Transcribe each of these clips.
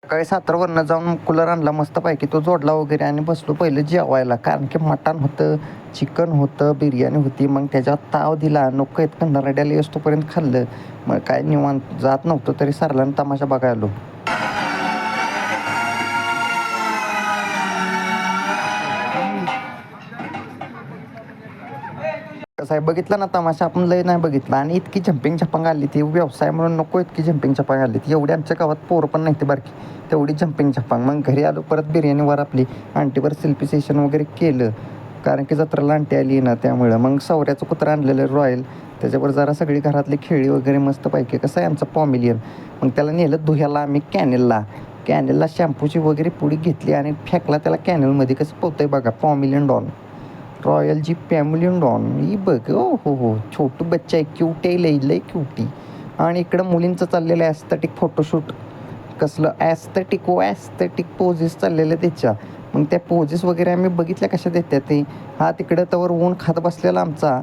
सकाळी सातारवरनं जाऊन कूलर आणला मस्तपैकी तो जोडला वगैरे आणि बसलो पहिलं जेवायला, कारण की मटण होतं, चिकन होतं, बिर्याणी होती. मग त्याच्यावर ताव दिला, नको आहेत नरड्याला येईस्तोपर्यंत खाल्लं. मग काय निवांत जात नव्हतं तरी सरला तमाशा बघायला आलो. कसं आहे बघितलं ना तमाशा, आपण लय नाही बघितला आणि इतकी झंपिंग झपांग आली ती व्यवसाय म्हणून नको इतकी झंपिंग झपांग आली ती. एवढी आमच्या गावात पोरं पण नाही ती बारकी, तेवढी झंपिंग झपांग. मग घरी आलो परत बिर्याणीवर आपली आंटीवर सेल्फी सेशन वगैरे केलं, कारण की जत्रेला आंटी आली ना त्यामुळं. मग सवऱ्याचं कुत्रं आणलेलं रॉयल, त्याच्यावर जरा सगळी घरातली खेळी वगैरे मस्तपैकी. कसं आहे आमचं पॉमिलियन. मग त्याला नेलं धुयाला आम्ही कॅनेलला शॅम्पूची वगैरे पुडी घेतली आणि फेकला त्याला कॅनेलमध्ये. कसं पोहतंय बघा पॉमिलियन डॉन, रॉयल जी पॅम्युलियन डॉन ही बघ. हो, छोटू बच्चा आहे, क्यूट आहे, लई लई क्यूटी. आणि इकडं मुलींचं चाललेलं ॲस्थेटिक फोटोशूट. कसलं ॲस्थेटिक पोजेस चाललेलं त्याच्या. मग त्या पोजेस वगैरे आम्ही बघितल्या कशा देतात ते. हा तिकडं तवर ऊन खात बसलेला आमचा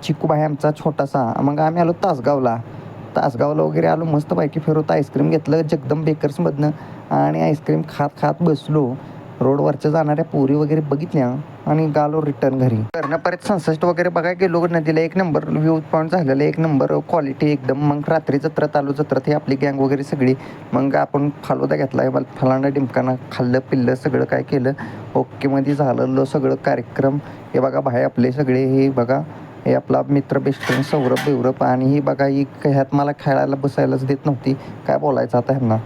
चिकू भाई आमचा छोटासा. मग आम्ही आलो तासगावला वगैरे आलो मस्तपैकी फिरवत. आईस्क्रीम घेतलं जगदम बेकर्समधनं आणि आईस्क्रीम खात खात बसलो. रोडवरच्या जाणाऱ्या पोरी वगैरे बघितल्या आणि गालो रिटर्न घरी. घरनं परत सनसेट वगैरे बघायला गेलो नदीला. एक नंबर व्ह्यू पॉईंट झालेलं, एक नंबर क्वालिटी एकदम. मग रात्री जत्रात आलो, जत्रात ही आपली गँग वगैरे सगळी. मग आपण फालुदा घेतला, फलांडा डिमकाना खाल्लं पिल्लं सगळं काय केलं. ओकेमध्ये झालं सगळं कार्यक्रम. हे बघा भाई आपले सगळे, हे बघा हे आपला मित्र बेस्ट फ्रेंड सौरभ बिवरभ. आणि ही बघा ही ह्यात मला खेळायला बसायलाच देत नव्हती. काय बोलायचं आता ह्यांना.